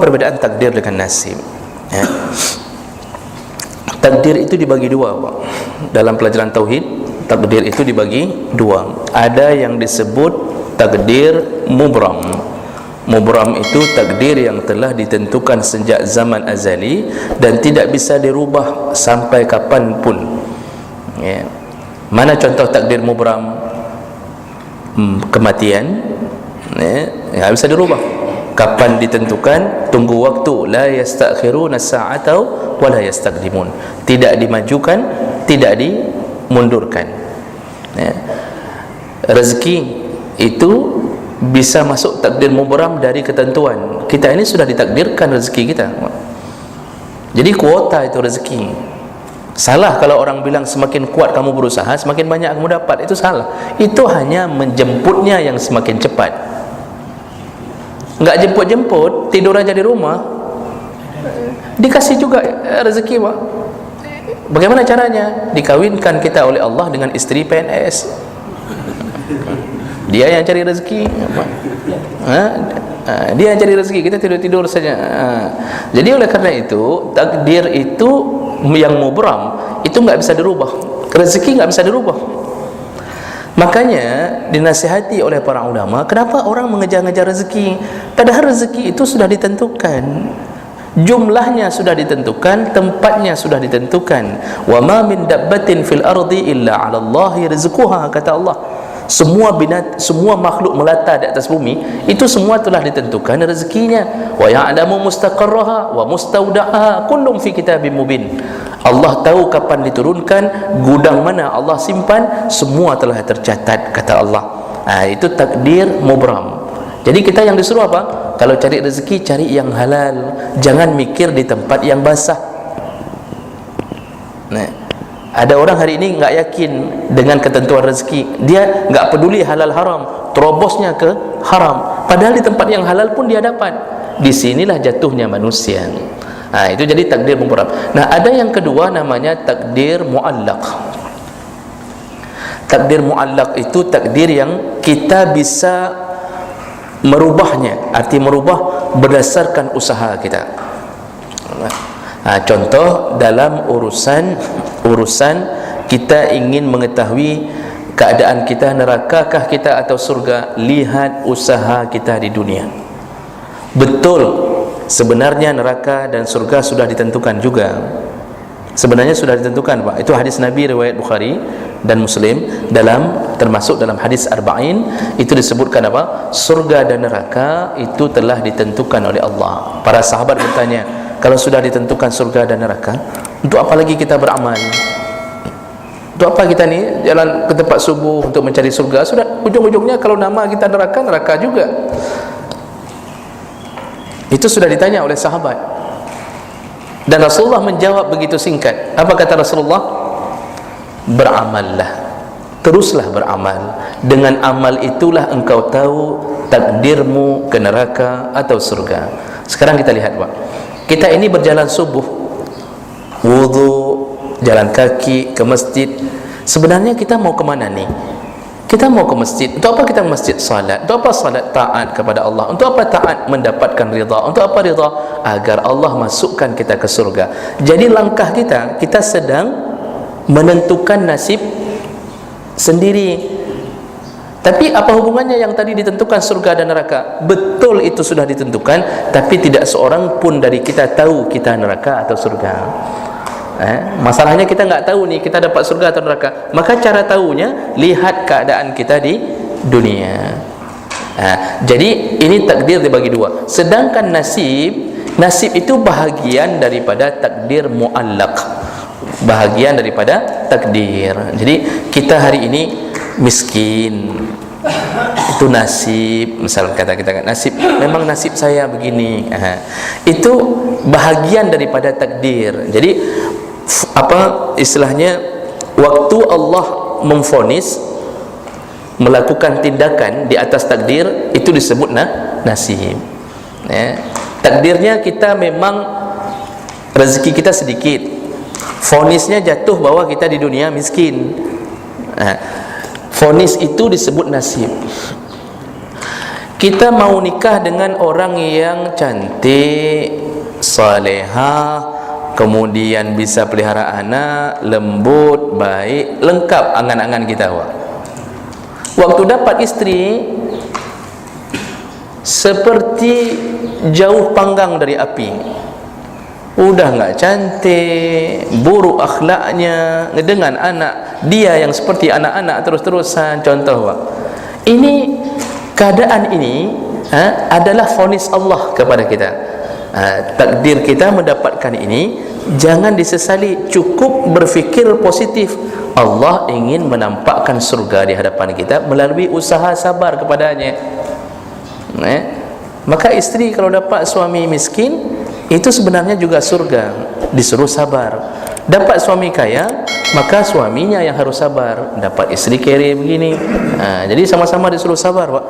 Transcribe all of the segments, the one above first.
perbedaan takdir dengan nasib? Ya. Takdir itu dibagi dua, Pak. Dalam pelajaran tauhid, takdir itu dibagi dua. Ada yang disebut takdir mubram. Mubram itu takdir yang telah ditentukan sejak zaman azali dan tidak bisa dirubah sampai kapanpun. Ya. Mana contoh takdir mubram? Kematian, ya, bisa dirubah. Kapan ditentukan? Tunggu waktu. La yastakhiruna sa'ata wa la yastaqdimun. Tidak dimajukan, tidak dimundurkan. Ya. Rezeki itu bisa masuk takdir mubram dari ketentuan. Kita ini sudah ditakdirkan rezeki kita. Jadi kuota itu rezeki. Salah kalau orang bilang semakin kuat kamu berusaha, semakin banyak kamu dapat. Itu salah. Itu hanya menjemputnya yang semakin cepat. Enggak jemput-jemput, tidur aja di rumah, dikasih juga rezeki, Pak. Bagaimana caranya? Dikawinkan kita oleh Allah dengan istri PNS. Dia yang cari rezeki. Dia yang cari rezeki, kita tidur-tidur saja. Jadi oleh karena itu, takdir itu yang mubram itu enggak bisa dirubah. Rezeki enggak bisa dirubah. Makanya dinasihati oleh para ulama, kenapa orang mengejar-ngejar rezeki? Padahal rezeki itu sudah ditentukan, jumlahnya sudah ditentukan, tempatnya sudah ditentukan. Wa ma min dabbatin fil ardi illa 'ala Allahi rizquha, kata Allah. Semua makhluk melata di atas bumi itu semua telah ditentukan rezekinya. Wa ya'lamu mustaqarraha wa mustaudaha kullum fi kitabim mubin. Allah tahu kapan diturunkan, gudang mana Allah simpan, semua telah tercatat, kata Allah. Itu takdir mubram. Jadi kita yang disuruh apa? Kalau cari rezeki, cari yang halal, jangan mikir di tempat yang basah. Ada orang hari ini nggak yakin dengan ketentuan rezeki, dia nggak peduli halal haram, terobosnya ke haram. Padahal di tempat yang halal pun dia dapat. Disinilah jatuhnya manusia. Itu jadi takdir mubram. Nah, ada yang kedua namanya takdir muallaq. Takdir muallaq itu takdir yang kita bisa merubahnya, arti merubah berdasarkan usaha kita. Contoh dalam urusan kita ingin mengetahui keadaan kita, nerakakah kita atau surga, lihat usaha kita di dunia. Betul, sebenarnya neraka dan surga sudah ditentukan juga. Sebenarnya sudah ditentukan, Pak. Itu hadis Nabi riwayat Bukhari dan Muslim, termasuk dalam hadis Arba'in itu disebutkan apa? Surga dan neraka itu telah ditentukan oleh Allah. Para sahabat bertanya, kalau sudah ditentukan surga dan neraka, untuk apa lagi kita beramal? Untuk apa kita ni jalan ke tempat subuh untuk mencari surga? Sudah ujung-ujungnya kalau nama kita neraka, neraka juga. Itu sudah ditanya oleh sahabat. Dan Rasulullah menjawab begitu singkat. Apa kata Rasulullah? Beramallah, teruslah beramal. Dengan amal itulah engkau tahu takdirmu ke neraka atau surga. Sekarang kita lihat, Pak. Kita ini berjalan subuh, wudu, jalan kaki ke masjid. Sebenarnya kita mau ke mana nih? Kita mau ke masjid. Untuk apa kita ke masjid? Salat. Untuk apa salat? Taat kepada Allah. Untuk apa taat? Mendapatkan ridha. Untuk apa ridha? Agar Allah masukkan kita ke surga. Jadi langkah kita sedang menentukan nasib sendiri. Tapi apa hubungannya yang tadi ditentukan surga dan neraka? Betul itu sudah ditentukan, tapi tidak seorang pun dari kita tahu kita neraka atau surga. Masalahnya kita nggak tahu nih kita dapat surga atau neraka. Maka cara tahunya, lihat keadaan kita di dunia. Jadi ini takdir dibagi dua. Sedangkan nasib itu bahagian daripada takdir muallaq, bahagian daripada takdir. Jadi kita hari ini miskin, itu nasib. Misal kata kita nasib, memang nasib saya begini. Itu bahagian daripada takdir. Jadi apa istilahnya, waktu Allah memvonis melakukan tindakan di atas takdir, itu disebut nasib. Takdirnya kita memang rezeki kita sedikit, vonisnya jatuh bahwa kita di dunia miskin. Vonis itu disebut nasib. Kita mau nikah dengan orang yang cantik, salehah, kemudian bisa pelihara anak, lembut, baik, lengkap angan-angan kita. Waktu dapat istri seperti jauh panggang dari api. Udah enggak cantik, buruk akhlaknya, dengan anak dia yang seperti anak-anak terus-terusan. Contoh, ini keadaan ini adalah vonis Allah kepada kita. Takdir kita mendapatkan ini, jangan disesali, cukup berfikir positif. Allah ingin menampakkan surga di hadapan kita melalui usaha sabar kepadanya. Maka istri kalau dapat suami miskin, itu sebenarnya juga surga, disuruh sabar. Dapat suami kaya, maka suaminya yang harus sabar. Dapat istri kere begini, jadi sama-sama disuruh sabar, Pak.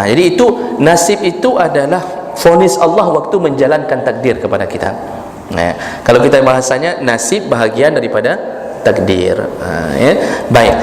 Jadi itu, nasib itu adalah vonis Allah waktu menjalankan takdir kepada kita. Kalau kita bahasanya, nasib bahagian daripada takdir. Baik.